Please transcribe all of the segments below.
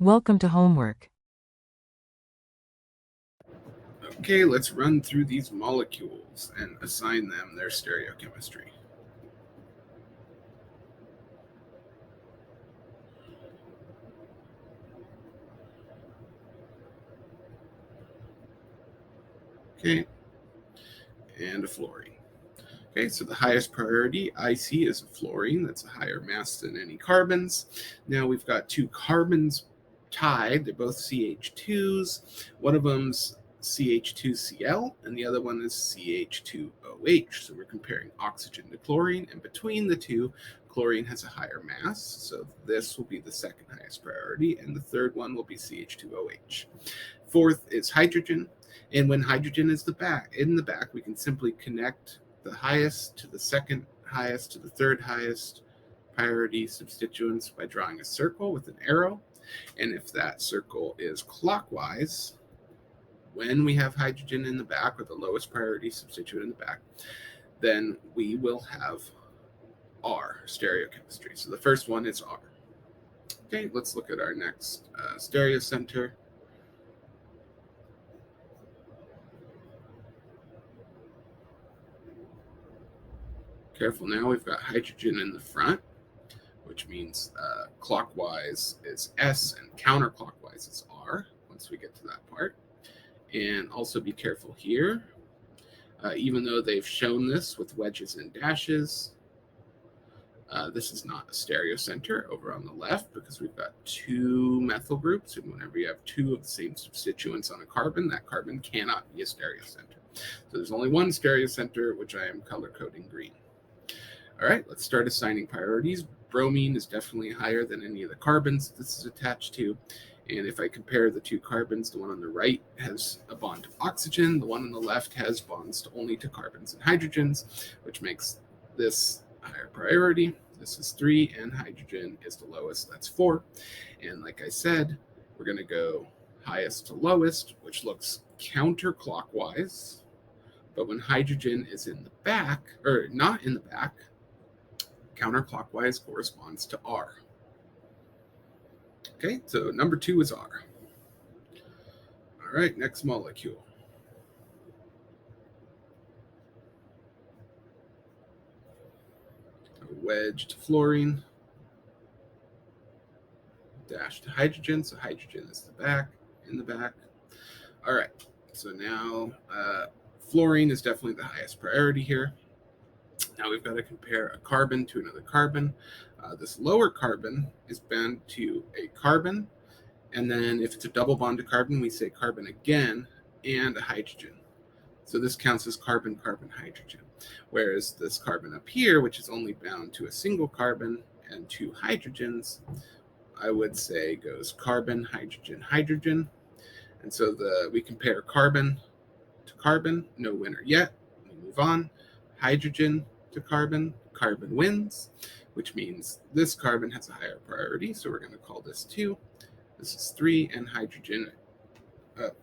Welcome to homework. Okay, let's run through these molecules and assign them their stereochemistry. Okay, and a fluorine. Okay, so the highest priority I see is a fluorine. That's a higher mass than any carbons. Now we've got two carbons tied. They're both CH2s. One of them's CH2Cl, and the other one is CH2OH. So we're comparing oxygen to chlorine, and between the two, chlorine has a higher mass. So this will be the second highest priority, and the third one will be CH2OH. Fourth is hydrogen, and when hydrogen is in the back, we can simply connect the highest to the second highest to the third highest priority substituents by drawing a circle with an arrow. And if that circle is clockwise, when we have hydrogen in the back, or the lowest priority substituent in the back, then we will have R, stereochemistry. So the first one is R. Okay, let's look at our next stereocenter. Careful now, we've got hydrogen in the front, which means clockwise is S and counterclockwise is R once we get to that part. And also be careful here. Even though they've shown this with wedges and dashes, this is not a stereocenter over on the left because we've got two methyl groups. And whenever you have two of the same substituents on a carbon, that carbon cannot be a stereocenter. So there's only one stereocenter, which I am color coding green. All right, let's start assigning priorities. Bromine is definitely higher than any of the carbons this is attached to. And if I compare the two carbons, the one on the right has a bond to oxygen. The one on the left has bonds only to carbons and hydrogens, which makes this higher priority. This is 3, and hydrogen is the lowest. That's 4. And like I said, we're going to go highest to lowest, which looks counterclockwise. But when hydrogen is in the back, or not in the back, counterclockwise corresponds to R. Okay, so number 2 is R. All right, next molecule. A wedge to fluorine, dash to hydrogen, so hydrogen is in the back. All right, so now fluorine is definitely the highest priority here. Now we've got to compare a carbon to another carbon. This lower carbon is bound to a carbon, and then if it's a double bond to carbon, we say carbon again and a hydrogen. So this counts as carbon, carbon, hydrogen. Whereas this carbon up here, which is only bound to a single carbon and 2 hydrogens, I would say goes carbon, hydrogen, hydrogen. And so we compare carbon to carbon, no winner yet. We move on. Hydrogen to carbon, carbon wins, which means this carbon has a higher priority. So we're going to call this 2. This is 3, and hydrogen,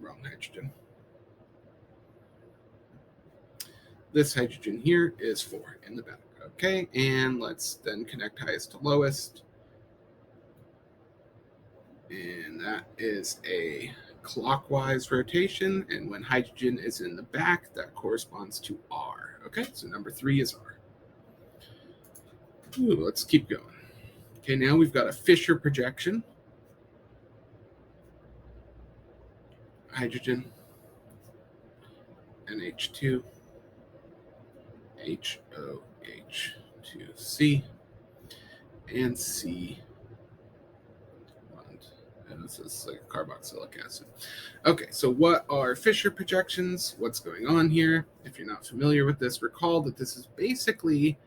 wrong hydrogen. This hydrogen here is 4 in the back. Okay, and let's then connect highest to lowest. And that is a clockwise rotation, and when hydrogen is in the back, that corresponds to R. Okay, so number 3 is R. Ooh, let's keep going. Okay, now we've got a Fisher projection. Hydrogen, NH2, HOH2C, and C. And this is like carboxylic acid. Okay, so what are Fisher projections? What's going on here? If you're not familiar with this, recall that this is basically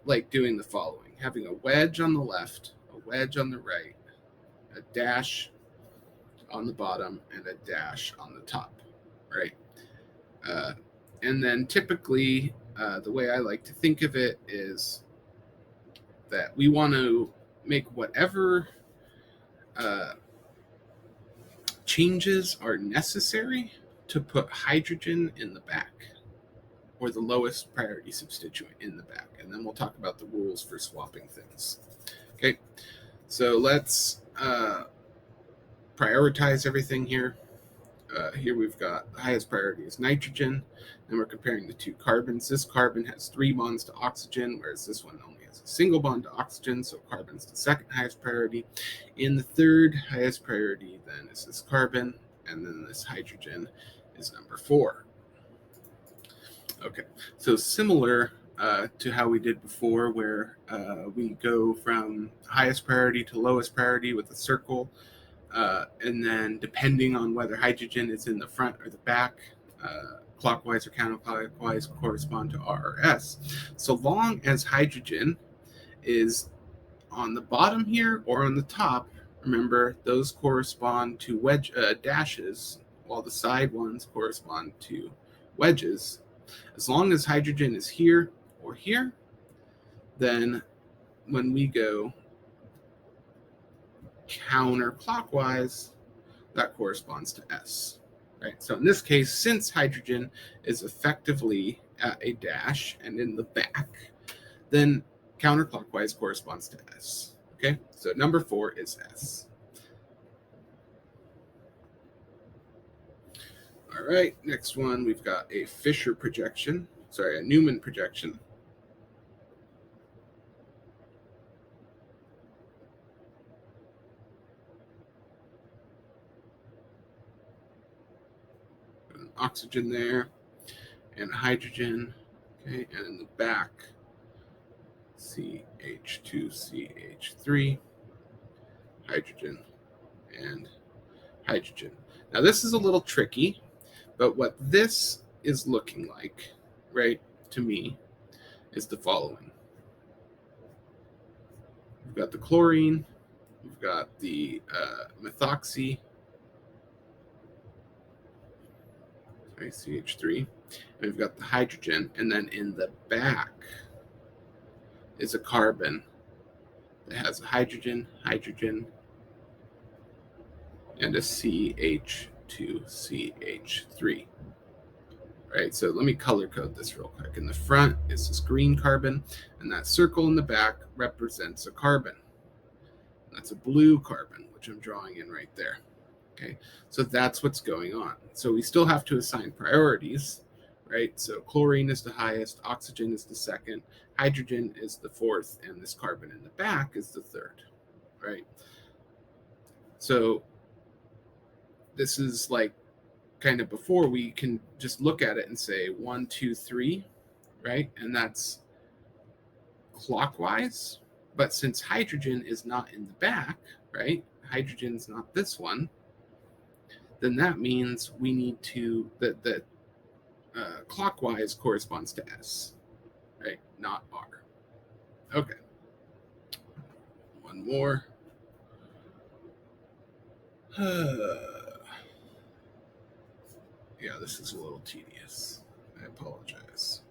like doing the following: having a wedge on the left, a wedge on the right, a dash on the bottom, and a dash on the top, right? And then typically, the way I like to think of it is that we want to make whatever changes are necessary to put hydrogen in the back, or the lowest priority substituent in the back. And then we'll talk about the rules for swapping things. Okay, so let's prioritize everything here. Here we've got the highest priority is nitrogen, and we're comparing the two carbons. This carbon has 3 bonds to oxygen, whereas this one only has a single bond to oxygen, so carbon's the second highest priority. And the third highest priority then is this carbon, and then this hydrogen is number 4. Okay, so similar to how we did before, where we go from highest priority to lowest priority with a circle, and then depending on whether hydrogen is in the front or the back, clockwise or counterclockwise correspond to R or S. So long as hydrogen is on the bottom here or on the top, remember those correspond to wedge dashes, while the side ones correspond to wedges. As long as hydrogen is here or here, then when we go counterclockwise, that corresponds to S. Right? So in this case, since hydrogen is effectively at a dash and in the back, then counterclockwise corresponds to S. Okay, so number 4 is S. All right, next one, we've got a Fisher projection, a Newman projection. An oxygen there, and hydrogen, okay, and in the back, CH2CH3, hydrogen, and hydrogen. Now this is a little tricky, but what this is looking like, right, to me, is the following. We've got the chlorine, we've got the methoxy, CH3, and we've got the hydrogen, and then in the back is a carbon that has a hydrogen, and a CH2CH3. Right, so let me color code this real quick. In the front is this green carbon, and that circle in the back represents a carbon. That's a blue carbon, which I'm drawing in right there. Okay, so that's what's going on. So we still have to assign priorities, right? So chlorine is the highest, oxygen is the second, hydrogen is the fourth, and this carbon in the back is the third, right? So this is like kind of before we can just look at it and say 1, 2, 3, right? And that's clockwise. But since hydrogen is not in the back, right? Hydrogen's not this one, then that means we need to, that clockwise corresponds to S, right? Not R. Okay. One more. Yeah, this is a little tedious. I apologize.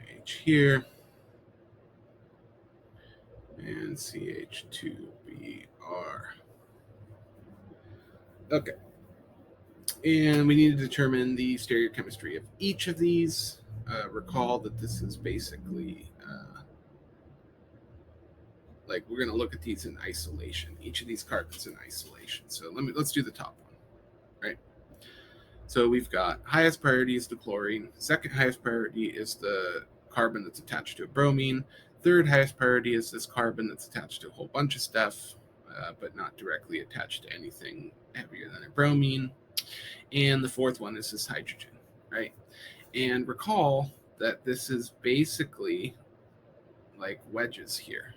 H here. And CH2Br. Okay. And we need to determine the stereochemistry of each of these. Recall that this is basically like we're going to look at these in isolation. Each of these carbons in isolation. So let's do the top one, right? So we've got highest priority is the chlorine. Second highest priority is the carbon that's attached to a bromine. Third highest priority is this carbon that's attached to a whole bunch of stuff, but not directly attached to anything heavier than a bromine. And the fourth one is this hydrogen, right? And recall that this is basically like wedges here,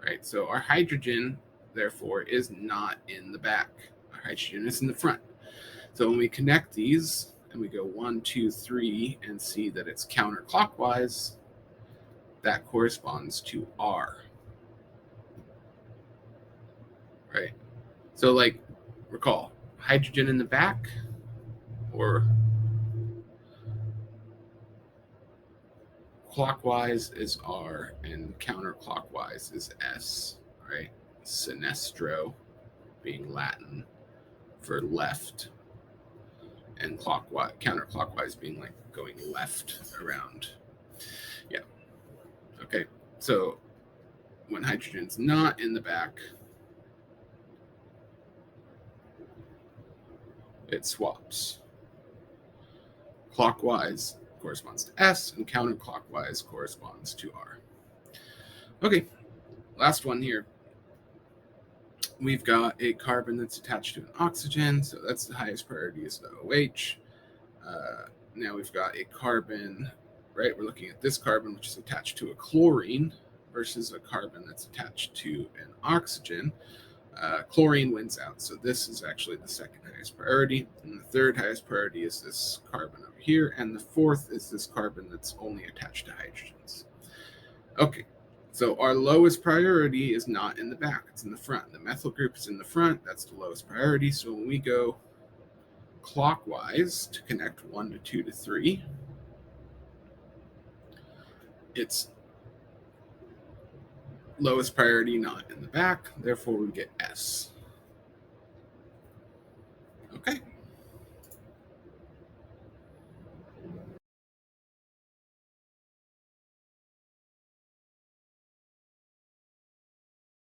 right? So our hydrogen, therefore, is not in the back. Our hydrogen is in the front. So when we connect these and we go 1, 2, 3 and see that it's counterclockwise, that corresponds to R, right? So like, recall, hydrogen in the back or clockwise is R and counterclockwise is S, right? Sinestro being Latin for left. and clockwise, counterclockwise being like going left around. Yeah. Okay. So when hydrogen's not in the back, it swaps. Clockwise corresponds to S, and counterclockwise corresponds to R. Okay, last one here. We've got a carbon that's attached to an oxygen, so that's the highest priority is the OH. Now we've got a carbon, right? We're looking at this carbon, which is attached to a chlorine versus a carbon that's attached to an oxygen. Chlorine wins out, so this is actually the second highest priority. And the third highest priority is this carbon over here, and the fourth is this carbon that's only attached to hydrogens. Okay, so our lowest priority is not in the back, it's in the front. The methyl group is in the front, that's the lowest priority. So when we go clockwise to connect 1 to 2 to 3, it's lowest priority not in the back, therefore we get S.